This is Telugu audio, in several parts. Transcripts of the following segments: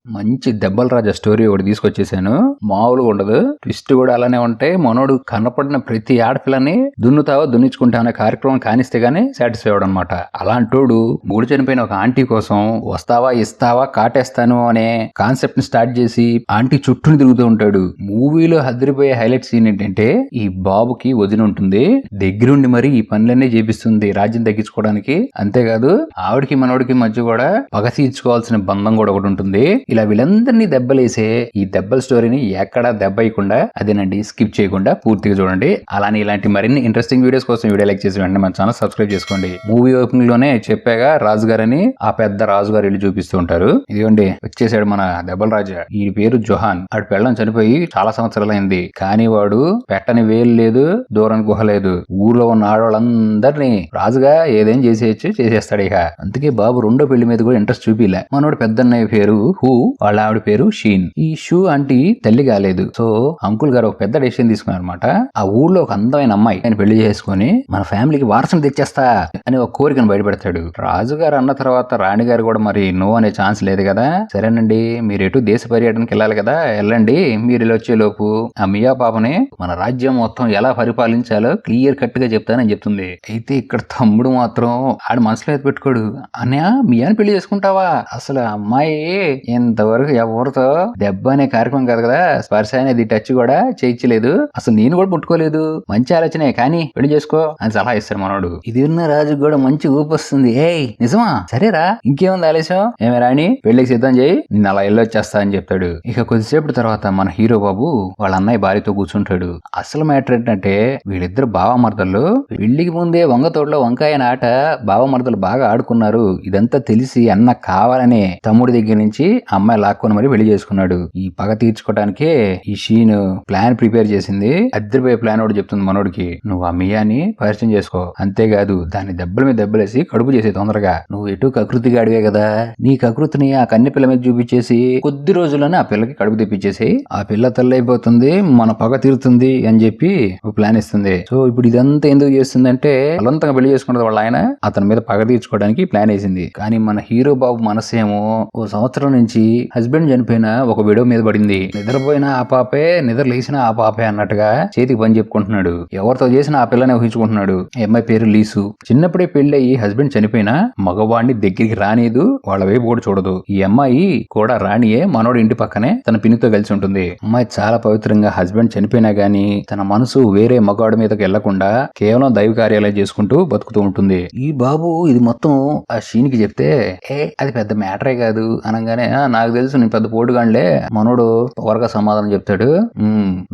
మంచి దెబ్బల రాజా స్టోరీ ఒకటి తీసుకొచ్చేసాను. మామూలుగా ఉండదు, ట్విస్ట్ కూడా అలానే ఉంటాయి. మనోడు కనపడిన ప్రతి ఆడపిల్లని దున్నుతావా దున్నించుకుంటావు అనే కార్యక్రమం కానిస్తే గానీ సాటిస్ఫై అవడం అనమాట. అలాంటోడు మూడు చనిపోయిన ఒక ఆంటీ కోసం వస్తావా ఇస్తావా కాటేస్తాను అనే కాన్సెప్ట్ ని స్టార్ట్ చేసి ఆంటీ చుట్టూని తిరుగుతూ ఉంటాడు. మూవీలో హదిరిపోయే హైలైట్ సీన్ ఏంటంటే ఈ బాబుకి వదిన ఉంటుంది, దగ్గరుండి మరి ఈ పనులన్నీ చేపిస్తుంది రాజ్యం తగ్గించుకోవడానికి. అంతేకాదు ఆవిడకి మనోడికి మధ్య కూడా పగ తీర్చుకోవాల్సిన బంధం కూడా ఒకటి ఉంటుంది. ఇలా వీళ్ళందరినీ దెబ్బలేసే ఈ దెబ్బల స్టోరీని ఎక్కడా దెబ్బయ్యకుండా అదేనండి స్కిప్ చేయకుండా పూర్తిగా చూడండి. అలానే ఇలాంటి మరిన్ని ఇంట్రెస్టింగ్ వీడియోస్ కోసం వీడియో లైక్ చేసి వెంటనే మన ఛానల్ సబ్స్క్రైబ్ చేసుకోండి. మూవీ ఓపెనింగ్ లోనే చెప్పాగా రాజుగారని ఆ పెద్ద రాజుగారు ఇల్లు చూపిస్తూ ఉంటారు. ఇదిగోండి వచ్చేసాడు మన దెబ్బల రాజా. ఈ పేరు జోహాన్. ఆడు పెళ్ళం చనిపోయి చాలా సంవత్సరాలైంది, కానీ వాడు పెట్టని వేలు లేదు దూరం గుహ లేదు. ఊర్లో ఉన్న ఆడవాళ్ళందరినీ రాజుగా ఏదేం చేసేస్తాడు. ఇక అందుకే బాబు రెండో పెళ్లి మీద కూడా ఇంట్రెస్ట్ చూపిలే. మనోడు పెద్దన్నయ్య పేరు హూ, వాళ్ళ ఆవిడ పేరు షీన్. ఈ షూ ఆంటీ తల్లి కాలేదు. సో అంకుల్ గారు ఒక పెద్ద డెసిషన్ తీసుకున్నారు అనమాట. ఆ ఊర్లో ఒక అందమైన అమ్మాయి ఆయన పెళ్లి చేసుకుని మన ఫ్యామిలీకి వారసుని తెచ్చేస్తా అని ఒక కోరికను బయటపెడతాడు. రాజుగారు అన్న తర్వాత రాణిగారు కూడా మరి నో అనే ఛాన్స్ లేదు కదా. సరేనండి మీరు ఎటు దేశ పర్యటనకి వెళ్ళాలి కదా, వెళ్ళండి. మీరు ఇలా వచ్చే లోపు ఆ మియా పాపని మన రాజ్యం మొత్తం ఎలా పరిపాలించాలో క్లియర్ కట్ గా చెప్తానని చెప్తుంది. అయితే ఇక్కడ తమ్ముడు మాత్రం ఆడు మనసులో పెట్టుకోడు. అన్నయ్య మియాని పెళ్లి చేసుకుంటావా? అసలు అమ్మాయి ఇంతవరకు ఎవరితో దెబ్బ అనే కార్యక్రమం కాదు కదా, స్పర్శ అనేది టచ్ కూడా చేయించలేదు, అసలు నేను కూడా ముట్టుకోలేదు, మంచి ఆలోచనే కానీ పెళ్లి చేసుకో అని సలహా ఇస్తాడు మనోడు. ఇది ఉన్న రాజు కూడా మంచి ఊపు వస్తుంది. ఏయ్ నిజమా, సరేరా ఇంకేముంది ఆలస్యం, ఏమే రాణి పెళ్లికి సిద్ధం చేయి, నిన్ను అలా వెళ్ళొచ్చేస్తా అని చెప్తాడు. ఇక కొద్దిసేపటి తర్వాత మన హీరో బాబు వాళ్ళ అన్నయ్య భార్యతో కూర్చుంటాడు. అసలు మ్యాటర్ ఏంటంటే వీళ్ళిద్దరు బావమర్దలు పెళ్లికి ముందే వంగతోటలో వంకాయ ఆట బావమర్దలు బాగా ఆడుకున్నారు. ఇదంతా తెలిసి అన్న కావాలనే తమ్ముడి దగ్గర నుంచి అమ్మాయి లాక్కొని మరి పెళ్లి చేసుకున్నాడు. ఈ పగ తీర్చుకోవడానికే ఈ షీన్ ప్లాన్ ప్రిపేర్ చేసింది. అద్దరిపోయే ప్లాన్ ఒకటి చెప్తుంది మనోడికి, నువ్వు ఆ మియాని పరిచయం చేసుకో, అంతేకాదు దాన్ని దెబ్బల మీద దెబ్బలేసి కడుపు చేసే తొందరగా. నువ్వు ఎటు కకృతిగా అడిగే కదా, నీ కకృతిని ఆ కన్నె పిల్ల మీద చూపించేసి కొద్ది రోజుల్లోనే ఆ పిల్లకి కడుపు తెప్పించేసి ఆ పిల్ల తల్లైపోతుంది, మన పగ తీరుతుంది అని చెప్పి ప్లాన్ ఇస్తుంది. సో ఇప్పుడు ఇదంతా ఎందుకు చేస్తుందంటే బలవంతంగా పెళ్లి చేసుకున్నది వాళ్ళ ఆయన అతని మీద పగ తీర్చుకోవడానికి ప్లాన్ వేసింది. కానీ మన హీరో బాబు మనసేమో ఓ సంవత్సరం నుంచి హస్బెండ్ చనిపోయిన ఒక విడో మీద పడింది. నిద్రపోయిన ఆ పాపే, నిద్ర లేచిన ఆ పాపే అన్నట్టుగా చేతికి పని చెప్పుకుంటున్నాడు. ఎవరితో చేసిన ఆ పిల్లని ఊహించుకుంటున్నాడు. అమ్మాయి పేరు లీసు. చిన్నప్పుడే పెళ్లయ్యి హస్బెండ్ చనిపోయినా మగవాడిని దగ్గరికి రానిదు, వాళ్ళ వైపు కూడా చూడదు. ఈ అమ్మాయి కూడా రాణియే, మనోడు ఇంటి పక్కనే తన పిన్నితో కలిసి ఉంటుంది. అమ్మాయి చాలా పవిత్రంగా హస్బెండ్ చనిపోయినా గానీ తన మనసు వేరే మగవాడి మీదకి వెళ్లకుండా కేవలం దైవ కార్యాలయం చేసుకుంటూ బతుకుతూ ఉంటుంది. ఈ బాబు ఇది మొత్తం ఆ షీన్కి చెప్తే అది పెద్ద మ్యాటరే కాదు అనగానే, నాకు తెలుసు నేను పెద్ద పోటుగాండ్లే, మనోడు త్వరగా సమాధానం చెప్తాడు.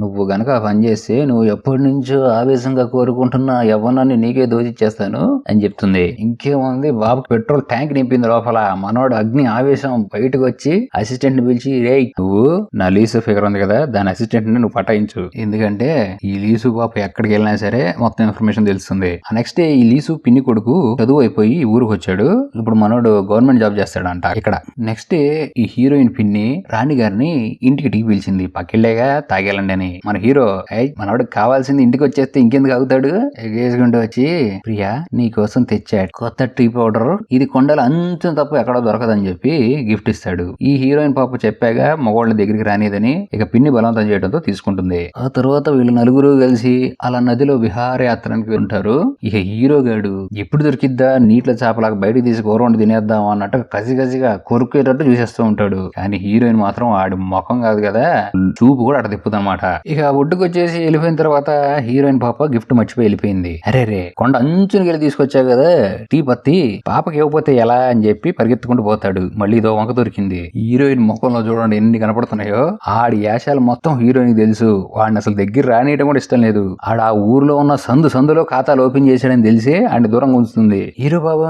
నువ్వు గనక పని చేస్తే నువ్వు ఎప్పటి నుంచో ఆవేశంగా కోరుకుంటున్న యవ్వనాన్ని నీకే దోచిచ్చేస్తాను అని చెప్తుంది. ఇంకేముంది, బాబుకి పెట్రోల్ ట్యాంక్ నింపింది లోపల. మనోడు అగ్ని ఆవేశం బయటకు వచ్చి అసిస్టెంట్ ని పిలిచి, రేయ్ నువ్వు నా లీసు ఫిగర్ ఉంది కదా దాని అసిస్టెంట్ ని నువ్వు పటాయించు, ఎందుకంటే ఈ లీసు బాబు ఎక్కడికి వెళ్ళినా సరే మొత్తం ఇన్ఫర్మేషన్ తెలుస్తుంది. నెక్స్ట్ డే ఈ లీసు పిన్ని కొడుకు చదువు అయిపోయి ఊరికి వచ్చాడు. ఇప్పుడు మనోడు గవర్నమెంట్ జాబ్ చేస్తాడంట ఇక్కడ. నెక్స్ట్ డే ఈ హీరోయిన్ పిన్ని రాణి గారిని ఇంటికి టీ పిలిచింది. పక్కిళ్ళేగా తాగేలండి అని. మన హీరో మనవాడికి కావాల్సింది ఇంటికి వచ్చేస్తే ఇంకెందుకు ఆగుతాడు, ఎగేసుకుంటూ వచ్చి, ప్రియా నీ కోసం తెచ్చాడు కొత్త టీ పౌడర్, ఇది కొండలు అంచు తప్ప ఎక్కడో దొరకదని చెప్పి గిఫ్ట్ ఇస్తాడు. ఈ హీరోయిన్ పాప చెప్పాగా మగవాళ్ళ దగ్గరికి రానిదని, ఇక పిన్ని బలవంతం చేయడంతో తీసుకుంటుంది. ఆ తర్వాత వీళ్ళు నలుగురు కలిసి అలా నదిలో విహారయాత్రానికి ఉంటారు. ఇక హీరో గాడు ఎప్పుడు దొరికిద్దా నీటిలో చేపలాగా బయటకు తీసి కూర వండి తినేద్దాం అన్నట్టు కసిగా కొరుకునేటట్టు చూసేస్తూ ఉంటాడు. కానీ హీరోయిన్ మాత్రం ఆడి ముఖం కాదు కదా, చూపు కూడా అట తిప్పుదన్నమాట. ఇక ఒడ్డుకు వచ్చేసి వెళ్ళిపోయిన తర్వాత హీరోయిన్ పాప గిఫ్ట్ మర్చిపోయి వెళ్ళిపోయింది. అరే కొండ అంచుని వెళ్ళి తీసుకొచ్చావు కదా టీ పత్తి, పాపకి ఇవ్వకపోతే ఎలా అని చెప్పి పరిగెత్తుకుంటూ పోతాడు. మళ్ళీ ఇదో వంక దొరికింది. హీరోయిన్ ముఖంలో చూడండి ఎన్ని కనపడుతున్నాయో. ఆడి యాశాలు మొత్తం హీరోయిన్ తెలుసు. వాడిని అసలు దగ్గర రానియడం కూడా ఇష్టం లేదు. ఆడ ఆ ఊర్లో ఉన్న సందులో ఖాతాలు ఓపెన్ చేశాడని తెలిసి ఆయన దూరంగా ఉంచుతుంది. హీరో బాబు,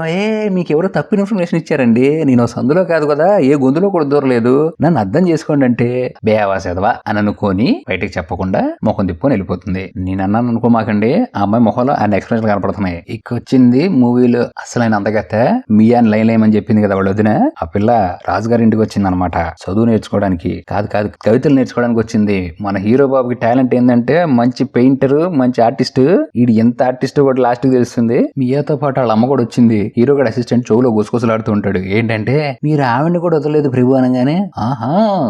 మీకు ఎవరో తప్పు ఇన్ఫర్మేషన్ ఇచ్చారండి, నేను సందులో కాదు కదా, ఏ గొంతులో కూడా దూరలేదు, నన్ను అర్థం చేసుకోండి అంటే బేవాసేదవా అని అనుకోని బయటకు చెప్పకుండా ముఖం తిప్పుకొని వెళ్ళిపోతుంది. నేను అన్నాను అనుకోమాకండి, ఆ అమ్మాయి ముఖంలో ఆయన ఎక్స్ప్రెషన్ కనపడుతున్నాయి. వచ్చింది మూవీలో అసలైన అందగత్త మియాన్ లైన్ లేమని చెప్పింది కదా వాళ్ళ వదిన, ఆ పిల్ల రాజుగారి ఇంటికి వచ్చింది అనమాట. చదువు నేర్చుకోవడానికి కాదు కవితలు నేర్చుకోవడానికి వచ్చింది. మన హీరో బాబుకి టాలెంట్ ఏంటంటే మంచి పెయింటర్, మంచి ఆర్టిస్ట్. వీడు ఎంత ఆర్టిస్ట్ కూడా లాస్ట్ కి తెలుస్తుంది. మియాతో పాటు వాళ్ళ అమ్మ కూడా వచ్చింది. హీరో కూడా అసిస్టెంట్ చెవులో గుసగుసలాడుతూ ఉంటాడు. ఏంటంటే మీరు ఆవిడని కూడా వదలలేదు ప్రభు నువ్వు అనగానే ఆహా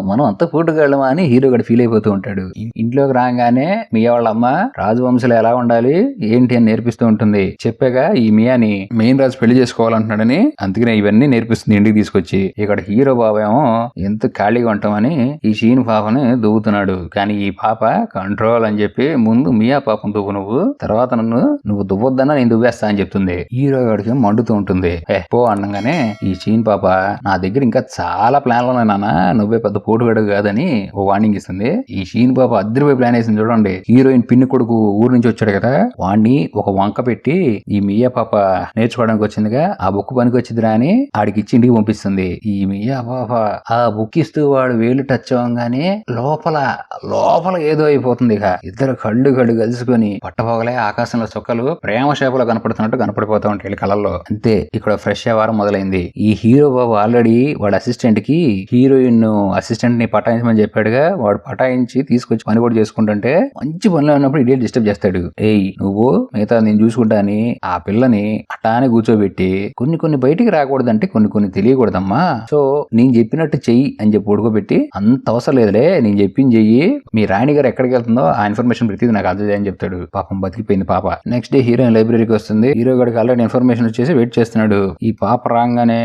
మనం అంత పోటుగాళ్ళమా అని హీరో గడు ఫీల్ అయిపోతూ ఉంటాడు. ఇంట్లోకి రాగానే మియా వాళ్ళ అమ్మ రాజవంశంలో ఎలా ఉండాలి ఏంటి అని నేర్పిస్తూ ఉంటుంది. చెప్పాగా ఈ మియాని మెయిన్ రాజు పెళ్లి చేసుకోవాలంటున్నాడని, అందుకనే ఇవన్నీ నేర్పిస్తుంది ఇంటికి తీసుకొచ్చి. ఇక్కడ హీరో బాబా ఏమో ఎంత ఖాళీగా ఉంటామని ఈ షీన్ పాపని దువ్వుతున్నాడు. కానీ ఈ పాప కంట్రోల్ అని చెప్పి ముందు మియా పాపం దువ్వు నువ్వు, తర్వాత నువ్వు దువ్వొద్దన్నా నేను దువ్వేస్తా అని చెప్తుంది. హీరో గడికి మండుతూ ఉంటుంది. పో అనగానే ఈ షీన్ పాప నా దగ్గర ఇంకా చాలా ప్లాన్లు ఉన్నాయి నాన్న, నువ్వే పెద్ద పోటుగాడు కాదని ఓ వార్నింగ్ ఇస్తుంది. ఈ షీన్ పాప అద్దరిపోయి ప్లాన్ వేసింది చూడండి. హీరోయిన్ పిన్ని కొడుకు ఊరు నుంచి వచ్చాడు కదా, వాణ్ణి ఒక వంక పెట్టి ఈ మియా పాప నేర్చుకోవడానికి వచ్చిందిగా ఆ బుక్ పనికి వచ్చిందిరా అని ఆడికి ఇచ్చి ఇంటికి పంపిస్తుంది. ఈ మియా పాప ఆ బుక్ ఇస్తూ వాడు వేలు టచ్ అవ్వగానే లోపల ఏదో అయిపోతుంది. ఇక ఇద్దరు కళ్ళు కలుసుకొని పట్టపోగలే ఆకాశంలో చుక్కలు ప్రేమ చేపలు కనపడుతున్నట్టు కనపడిపోతా ఉంటాయి కళ్ళల్లో. అంతే ఇక్కడ ఫ్రెష్ అవ్వడం మొదలైంది. ఈ హీరో బాబు ఆల్రెడీ వాడు అసిస్టెంట్ కి హీరోయిన్ అసిస్టెంట్ ని పటాయించమని చెప్పాడుగా, వాడు పటాయించి తీసుకొచ్చి పని కూడా చేసుకుంటుంటే మంచి పనిలో ఉన్నప్పుడు ఇడియట్ డిస్టర్బ్ చేస్తాడు. ఏయ్ నువ్వు మిగతా నేను చూసుకుంటా అని ఆ పిల్లని అటానే కూర్చోబెట్టి కొన్ని బయటికి రాకూడదంటే కొన్ని తెలియకూడదమ్మా, సో నేను చెప్పినట్టు చెయ్యి అని చెప్పి ఉడుకోబెట్టి అంత అవసరం లేదులే నేను చెప్పింది చెయ్యి, మీ రాణి గారు ఎక్కడికి వెళ్తుందో ఆ ఇన్ఫర్మేషన్ ప్రతిదీ నాకు అర్థం అని చెప్తాడు. పాపం బతికిపోయింది పాప. నెక్స్ట్ డే హీరోయిన్ లైబ్రరీకి వస్తుంది. హీరో గడికి ఆల్రెడీ ఇన్ఫర్మేషన్ వచ్చేసి వెయిట్ చేస్తున్నాడు. ఈ పాప రాగానే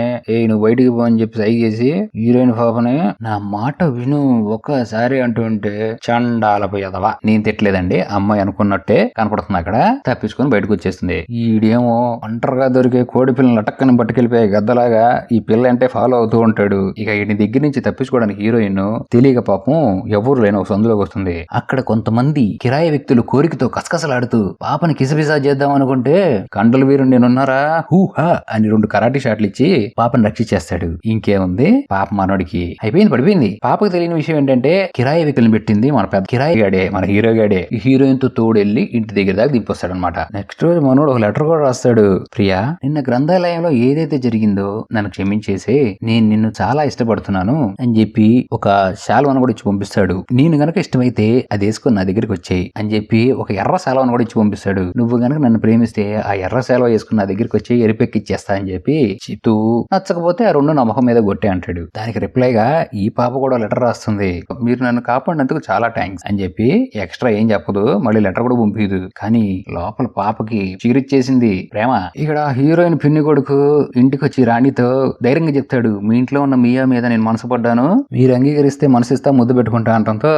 నువ్వు బయటికి పో అని చెప్పి సైగ చేసి హీరోయిన్ పాపని నా మాట విను ఒక్కసారి అంటుంటే చండాలపు ఎదవా, నేను తిట్టలేదండి అమ్మాయి అనుకున్నట్టే కనపడుతుంది. అక్కడ తప్పించుకొని బయటకు వచ్చేస్తుంది. ఈడేమో ఒంటరిగా దొరికే కోడి పిల్లలు అటక్కని పట్టుకెళ్ళిపోయే గద్దలాగా ఈ పిల్ల అంటే ఫాలో అవుతూ ఉంటాడు. ఇక ఈ దగ్గర నుంచి తప్పించుకోవడానికి హీరోయిన్ తెలియక పాపం ఎవరు లేని ఒక సందులోకి వస్తుంది. అక్కడ కొంతమంది కిరాయి వ్యక్తులు కోరికతో కసకసలాడుతూ పాపని కిసపిసా చేద్దాం అనుకుంటే కండల వీరు నేనున్నారా హూహా అని 2 కరాటీ షాట్లు ఇచ్చి పాపని రక్షించేస్తాడు. ఇంకేముంది పాప మనోడికి అయిపోయింది, పడిపోయింది. పాపకు తెలియని విషయం ఏంటంటే కిరాయి వ్యక్తులను పెట్టింది మన పెద్ద కిరాయి గాడే, మన హీరో గాడే. హీరోయిన్ తో తోడెళ్ళి ఇంటి దగ్గర దాకా దింపొస్తాడు అనమాట. నెక్స్ట్ రోజు మనోడు ఒక లెటర్ కూడా రాస్తాడు. ప్రియా, నిన్న గ్రంథాలయంలో ఏదైతే జరిగిందో నన్ను క్షమించేసి, నేను నిన్ను చాలా ఇష్టపడుతున్నాను అని చెప్పి ఒక శాలువాను కూడా ఇచ్చి పంపిస్తాడు. నేను గనక ఇష్టమైతే అది వేసుకొని నా దగ్గరికి వచ్చేయి అని చెప్పి ఒక ఎర్ర శాలువాను కూడా ఇచ్చి పంపిస్తాడు. నువ్వు గనక నన్ను ప్రేమిస్తే ఆ ఎర్ర శాలువా వేసుకుని నా దగ్గరికి వచ్చి ఎరిపెక్కిచ్చేస్తా అని చెప్పి చెప్తూ నచ్చకపోతే ఆ 2 నా ముఖం మీద కొట్టే అంటాడు. దానికి రిప్లైగా ఈ పాప కూడా లెటర్ రాస్తుంది. మీరు నన్ను కాపాడినందుకు చాలా థ్యాంక్స్ అని చెప్పి ఎక్స్ట్రా ఏం చెప్పదు, మళ్ళీ లెటర్ కూడా పంపిదు. కానీ లోపల పాపకి చిగురిచ్చేసింది ప్రేమ. ఇక్కడ హీరోయిన్ పిన్ని కొడుకు ఇంటికి వచ్చి రాణితో ధైర్యంగా చెప్తాడు, మీ ఇంట్లో ఉన్న మియా మీద నేను మనసు పడ్డాను, మీరు అంగీకరిస్తే మనసిస్తా ముద్దు పెట్టుకుంటా అంటంతో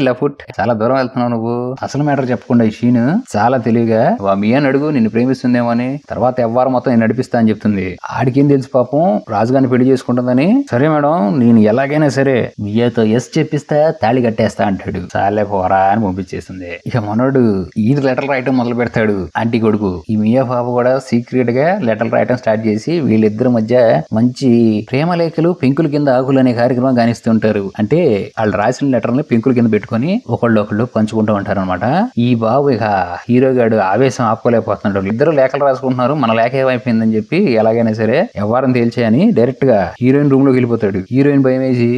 లఫుట్ చాలా దూరం వెళ్తున్నావు నువ్వు, అసలు మ్యాటర్ చెప్పకుండా ఈ షీన్ చాలా తెలివిగా మియాని అడుగు నిన్ను ప్రేమిస్తుందేమో అని, తర్వాత ఎవ్వరు మొత్తం నేను నడిపిస్తా అని చెప్తుంది. ఆడికేం తెలుసు పాపం రాజుగారిని పెళ్లి చేసుకుంటుందని. సరే మేడం నేను ఎలాగైనా సరే మియాతో ఎస్ చెప్పిస్తా తాళి కట్టేస్తా అంటాడు. చాలే పోరా అని పంపించేస్తుంది. ఇక మనోడు ఈది లెటర్ రాయటం మొదలు పెడతాడు. ఆంటీ కొడుకు ఈ మియా పాప కూడా సీక్రెట్ గా లెటర్ రాయటం స్టార్ట్ చేసి వీళ్ళిద్దరి మధ్య మంచి ప్రేమ లేఖలు పెంకుల కింద ఆకులు అనే కార్యక్రమం కానిస్తుంటారు. అంటే వాళ్ళు రాసిన లెటర్ని పెంకుల కింద పెట్టుకుని ఒకళ్ళు పంచుకుంటూ ఉంటారు అనమాట. ఈ బాబు ఇక హీరో గాడు ఆవేశం ఆపుకోలేకపోతున్నాడు. ఇద్దరు లేఖలు రాసుకుంటున్నారు, మన లేఖ ఏమైపోయిందని చెప్పి ఎలాగైనా సరే ఎవరిని తేల్చేయని డైరెక్ట్ గా హీరోయిన్ రూమ్ లోకి వెళ్ళిపోతాడు. హీరోయిన్ భయం వేసి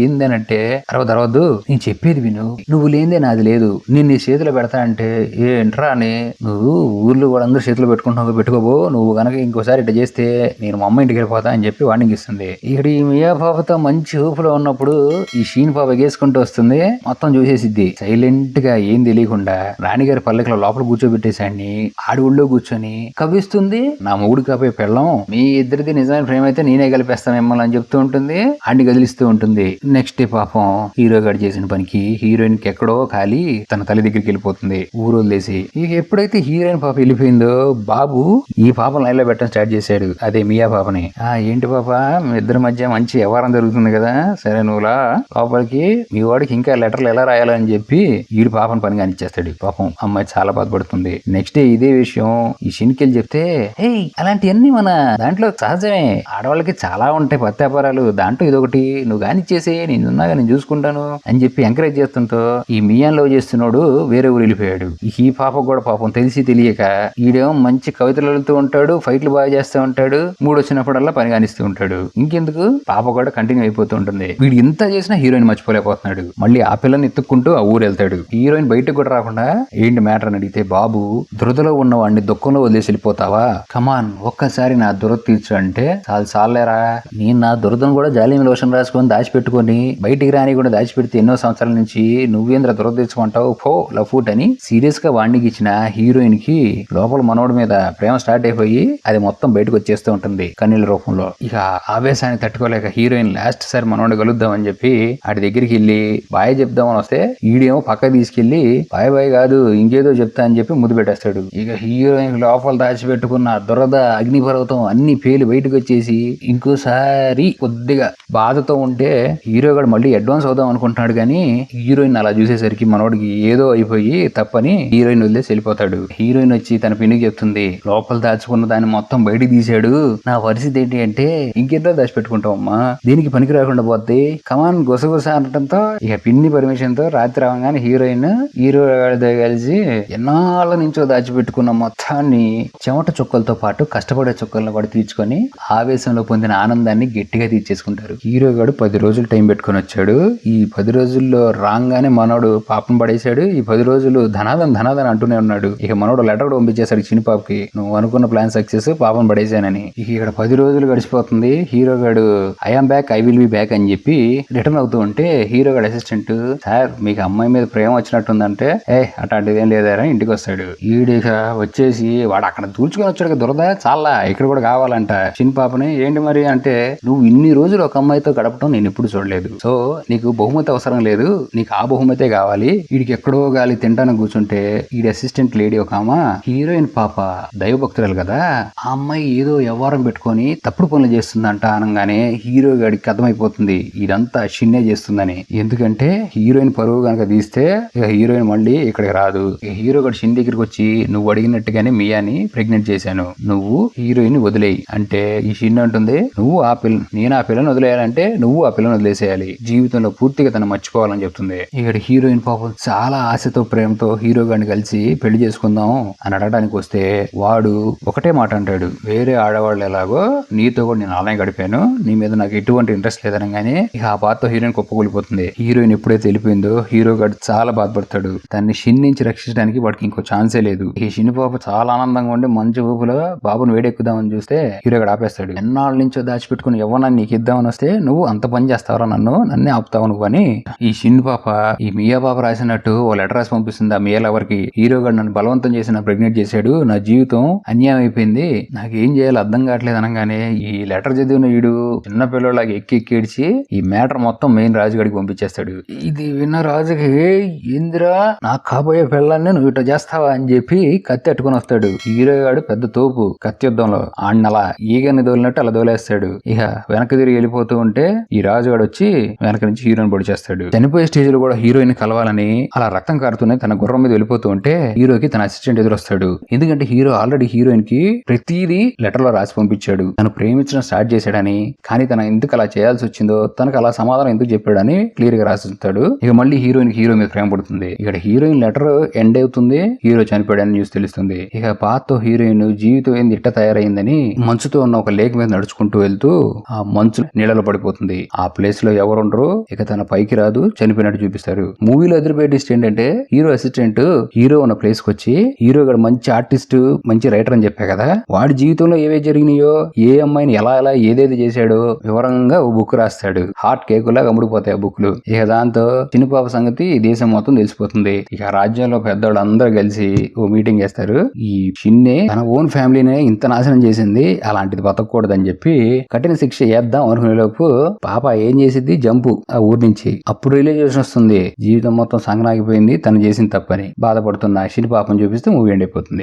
ఏందనంటే అరవద్దు నేను చెప్పేది విను, నువ్వు లేదే నాది లేదు, నేను నీ చేతిలో పెడతా అంటే ఏంట్రా అని, నువ్వు ఊర్లో వాళ్ళందరూ చేతిలో పెట్టుకోబో, నువ్వు గనక ఇంకోసారి ఇట్లా చేస్తే నేను మా అమ్మ ఇంటికి వెళ్ళిపోతా అని చెప్పి వార్నింగ్ ఇస్తుంది. ఇక్కడ ఈ మియా పాపతో మంచి ఊపులో ఉన్నప్పుడు ఈ షీన్ పాప గేసుకుంటూ వస్తుంది. మొత్తం చూసేసిద్ది. సైలెంట్ గా ఏం తెలియకుండా రాణిగారి పల్లెకలో లోపల కూర్చోబెట్టేశాన్ని ఆడి ఊళ్ళో కూర్చొని కవ్విస్తుంది. నా మొగుడు కాబోయే పెళ్ళం, మీ ఇద్దరిది నిజమైన ప్రేమ అయితే నేనే కలిపేస్తా మిమ్మల్ని అని చెప్తూ ఉంటుంది. ఆడిని కదిలిస్తూ ఉంటుంది. నెక్స్ట్ డే పాపం హీరో గారు చేసిన పనికి హీరోయిన్ కి ఎక్కడో ఖాళీ తన తల్లి దగ్గరికి వెళ్ళిపోతుంది ఊరు వదిలేసి. ఇక ఎప్పుడైతే హీరోయిన్ పాప వెళ్ళిపోయిందో బాబు ఈ పాపను లైన్ లో పెట్టడం స్టార్ట్ చేశాడు. అదే మియా పాపని. ఏంటి పాప మీ ఇద్దరి మధ్య మంచి వ్యవహారం జరుగుతుంది కదా, సరే నువ్వులా లోపలికి మీ వాడికి ఇంకా లెటర్లు ఎలా రాయాలని చెప్పి ఈడు పాపను పని కానిచ్చేస్తాడు. పాపం అమ్మాయి చాలా బాధపడుతుంది. నెక్స్ట్ డే ఇదే విషయం ఈ షిన్కెళ్ళి చెప్తే అలాంటివన్నీ మన దాంట్లో సహజమే, ఆడవాళ్ళకి చాలా ఉంటాయి పత్యాపారాలు, దాంట్లో ఇదొకటి నువ్వు కానిచ్చేసి నేనున్నాగా నేను చూసుకుంటాను అని చెప్పి ఎంకరేజ్ చేస్తుంటో ఈ మియాన్ లవ్ చేస్తున్నాడు వేరే ఊరు వెళ్ళిపోయాడు. ఈ పాప కూడా పాపం తెలిసి తెలియక ఈడేమో మంచి కవితలు వెళ్తూ ఉంటాడు, ఫైట్లు బాగా చేస్తూ ఉంటాడు, మూడు వచ్చినప్పుడల్లా పని కానిస్తూ ఉంటాడు. ఇంకెందుకు పాప కూడా కంటిన్యూ అయిపోతూ ఉంటుంది. వీడు ఇంత చేసినా హీరోయిన్ మర్చిపోలేకపోతున్నాడు. మళ్ళీ ఆ పిల్లని ఎత్తుక్కుంటూ ఆ ఊరు వెళ్తాడు. హీరోయిన్ బయటకు కూడా రాకుండా ఏంటి మ్యాటర్ అని అడిగితే బాబు దురదలో ఉన్న వాడిని దుఃఖంలో వదిలేసి వెళ్ళిపోతావా, కమాన్ ఒక్కసారి నా దురద తీర్చు అంటే చాలేరా, నేను నా దురదను కూడా కూడా జాలిం లోషన్ రాసుకొని దాచిపెట్టుకొని బయటికి రాని కూడా దాచిపెడితే ఎన్నో సంవత్సరాల నుంచి నువ్వేంద్ర దురదృష్టమంటావు ఫో లఫూట్ అని సీరియస్ గా వాణ్ణికి ఇచ్చిన హీరోయిన్ కి లోపల మనోడి మీద ప్రేమ స్టార్ట్ అయిపోయి అది మొత్తం బయటకు వచ్చేస్తూ ఉంటుంది కన్నీళ్ళ రూపంలో. ఇక ఆవేశాన్ని తట్టుకోలేక హీరోయిన్ లాస్ట్ సారి మనోడిని కలుద్దామని చెప్పి ఆడి దగ్గరికి వెళ్ళి బాయ్ చెప్దామని వస్తే ఈడేమో పక్క తీసుకెళ్లి బాయ్ బాయ్ కాదు ఇంకేదో చెప్తా అని చెప్పి ముద్దు పెట్టేస్తాడు. ఇక హీరోయిన్ లోపల దాచిపెట్టుకున్న దురద అగ్నిపర్వతం అన్ని పేలి బయటకు వచ్చేసి ఇంకోసారి కొద్దిగా బాధతో ఉంటే హీరోగాడు మళ్ళీ అడ్వాన్స్ అవుదాం అనుకుంటున్నాడు కానీ హీరోయిన్ అలా చూసేసరికి మనోడికి ఏదో అయిపోయి తప్పని హీరోయిన్ వదిలేసి వెళ్ళిపోతాడు. హీరోయిన్ వచ్చి తన పిన్నికి చెప్తుంది లోపల దాచుకున్న దాన్ని మొత్తం బయటికి తీసాడు, నా పరిస్థితి ఏంటి అంటే ఇంకెంతో దాచిపెట్టుకుంటావమ్మా దీనికి పనికి రాకుండా పోద్ది కమాన్ గుసగుస అనటంతో ఇక పిన్ని పర్మిషన్ తో రాత్రి అవగానే హీరోయిన్ హీరో కలిసి ఎన్నాళ్ళ నుంచో దాచిపెట్టుకున్న మొత్తాన్ని చెమట చుక్కలతో పాటు కష్టపడే చుక్కలను కూడా తీర్చుకొని ఆవేశంలో పొందిన ఆనందాన్ని గట్టిగా తీర్చేసుకుంటారు. హీరో గాడు 10 రోజులు టైం పెట్టుకుని వచ్చాడు. ఈ 10 రోజుల్లో రాగానే మనోడు పాపం పడేశాడు. ఈ 10 రోజులు ధనాదన్ అంటూనే ఉన్నాడు. ఇక మనోడు లెటర్ కూడా పంపించేశాడు చిన్ని పాపకి, నువ్వు అనుకున్న ప్లాన్ సక్సెస్ పాపం పడేశానని. ఇక ఇక్కడ 10 రోజులు గడిచిపోతుంది. హీరో గాడు I'm back I will be back అని చెప్పి రిటర్న్ అవుతూ ఉంటే హీరో గాడు అసిస్టెంట్ సార్ మీకు అమ్మాయి మీద ప్రేమ వచ్చినట్టుందంటే అట్లాంటిది ఏం లేదారా ఇంటికి వస్తాడు. ఈడిక వచ్చేసి వాడు అక్కడ దూల్చుకొని వచ్చాడు దురద చాలా ఇక్కడ కూడా కావాలంట చిన్న పాపని. ఏంటి మరి అంటే నువ్వు ఇన్ని రోజులు ఒక అమ్మాయితో గడపడం నేను ఎప్పుడు చూడలేదు, సో నీకు బహుమతి అవసరం లేదు, నీకు ఆ బహుమతే కావాలి. వీడికి ఎక్కడో గాలి తింటాను కూర్చుంటే ఈడి అసిస్టెంట్ లేడీ ఒక అమ్మ హీరోయిన్ పాప దైవభక్తురాలు కదా, ఆ అమ్మాయి ఏదో వ్యవహారం పెట్టుకొని తప్పుడు పనులు చేస్తుందంట అనగానే హీరో గాడికి అర్థమైపోతుంది ఇదంతా షిన్నే చేస్తుందని. ఎందుకంటే హీరోయిన్ పరువు కనుక తీస్తే ఇక హీరోయిన్ మళ్ళీ ఇక్కడికి రాదు. హీరో గారు షిన్ దగ్గరికి వచ్చి నువ్వు అడిగినట్టుగానే మియాని ప్రెగ్నెంట్ చేశాను, నువ్వు హీరోయిన్ వదిలేయి అంటే ఈ షిన్ అంటుంది నువ్వు నేను ఆ పిల్లని వదిలేయాలంటే నువ్వు ఆ పిల్లని వదిలేసేయాలి, జీవితంలో పూర్తిగా తను మర్చిపోవాలని చెప్తుంది. ఇక్కడ హీరోయిన్ పాపం చాలా ఆశతో ప్రేమతో హీరో గారిని కలిసి పెళ్లి చేసుకుందాం అని అడగడానికి వస్తే వాడు ఒకటే మాట అంటాడు, వేరే ఆడవాళ్ళు ఎలాగో నీతో కూడా నేను అలానే గడిపాను, నీ మీద నాకు ఎటువంటి ఇంట్రెస్ట్ లేదనగానే ఇక ఆ బాధతో హీరోయిన్ కుప్పకూలిపోతుంది. హీరోయిన్ ఎప్పుడైతే వెళ్ళిపోయిందో హీరో గారు చాలా బాధపడతాడు. తన్ని షిన్ నుంచి రక్షించడానికి వాడికి ఇంకో ఛాన్సే లేదు. ఈ షిన్ పాప చాలా ఆనందంగా ఉండి మంచి ఊపులో బాబును వేడెక్కుదామని చూస్తే హీరో గారు ఆపేస్తాడు. ఎన్నాళ్ళ నుంచో దాచిపెట్టుకుని ఎవరన్నా నీకు ఇద్దామని వస్తే నువ్వు అంత పని చేస్తావరా, నన్నే ఆపుతావు నువ్వు అని ఈ షిన్ పాప ఈ మియా పాప రాసినట్టు ఓ లెటర్ రాసి పంపిస్తుంది ఆ మియా లవర్కి. హీరో గారు నన్ను బలవంతం చేసి నా ప్రెగ్నెంట్ చేశాడు, నా జీవితం అన్యాయం అయిపోయింది, నాకు ఏం చేయాలో అర్థం కావట్లేదు అనగానే ఈ లెటర్ చదివిన వీడు చిన్న పిల్లలాగా ఎక్కిడిచి ఈ మ్యాటర్ మొత్తం మెయిన్ రాజుగాడికి పంపించేస్తాడు. ఇది విన్న రాజుకి ఏందిరా నాకు కాబోయే పిల్లల్ని నువ్వు ఇట్లా చేస్తావా అని చెప్పి కత్తి అట్టుకుని వస్తాడు. హీరో గాడు పెద్ద తోపు కత్తి యుద్ధంలో ఆడినలా ఈగని దోలినట్టు అలా దోలేస్తాడు. ఇక వెనక్కి తిరిగి వెళ్ళిపోతూ ఉంటే ఈ రాజుగాడు వచ్చి వెనక నుంచి హీరోయిన్ పొడి చేస్తాడు. చనిపోయే స్టేజ్ లో కూడా హీరోయిన్ కలవాలని అలా రక్తం కారుతూనే తన గుర్రం మీద వెళ్ళిపోతూ ఉంటే హీరోకి తన అసిస్టెంట్ ఎదురొస్తాడు. ఎందుకంటే హీరో ఆల్రెడీ హీరోయిన్ కి ప్రతిదీ లెటర్ లో రాసి పంపించాడు, తను ప్రేమించడం స్టార్ట్ చేశాడని, కానీ తన ఎందుకు అలా చేయాల్సి వచ్చిందో తనకు అలా సమాధానం ఎందుకు చెప్పాడని క్లియర్ గా రాసిస్తాడు. ఇక మళ్ళీ హీరోయిన్ మీద ప్రేమ పడుతుంది. ఇక్కడ హీరోయిన్ లెటర్ ఎండ్ అవుతుంది, హీరో చనిపోయాడని న్యూస్ తెలుస్తుంది. ఇక పాతతో హీరోయిన్ జీవితం ఏంది ఇట్ట తయారైందని మంచుతో ఉన్న ఒక లేక్ మీద నడుచుకుంటూ వెళ్తూ ఆ మంచు నీళ్ళలో పడిపోతుంది. ఆ ప్లేస్ లో ఎవరుండరు, ఇక తన పైకి రాదు, చనిపోయినట్టు చూపిస్తారు. మూవీలో ఎదురుపోయే ట్విస్ట్ ఏంటంటే హీరో అసిస్టెంట్ హీరో ఉన్న ప్లేస్ కి వచ్చి హీరో గారు మంచి ఆర్టిస్ట్ మంచి రైటర్ అని చెప్పా కదా, వాడి జీవితంలో ఏవే జరిగినాయో ఏ అమ్మాయిని ఎలా ఏదేది చేశాడో వివరంగా ఓ బుక్ రాస్తాడు. హాట్ కేకులాగా అమ్ముడిపోతాయి ఆ బుక్లు. ఇక దాంతో చిన్నపాప సంగతి దేశం మొత్తం తెలిసిపోతుంది. ఇక రాజ్యంలో పెద్దవాళ్ళు అందరూ కలిసి ఓ మీటింగ్ చేస్తారు. ఈ షిన్నే తన ఓన్ ఫ్యామిలీనే ఇంత నాశనం చేసింది, అలాంటిది బతకూడదని చెప్పి కఠిన శిక్ష వేద్దాం అనుకునే లోపు పాప ఏం చేసింది జంపు ఆ ఊరి నుంచి. అప్పుడు రిలేషన్ వస్తుంది, జీవితం మొత్తం సంగనాగిపోయింది తను చేసిన తప్పని బాధపడుతున్న షిన్ పాపం చూపిస్తే మూవీ ఎండ్ అయిపోతుంది.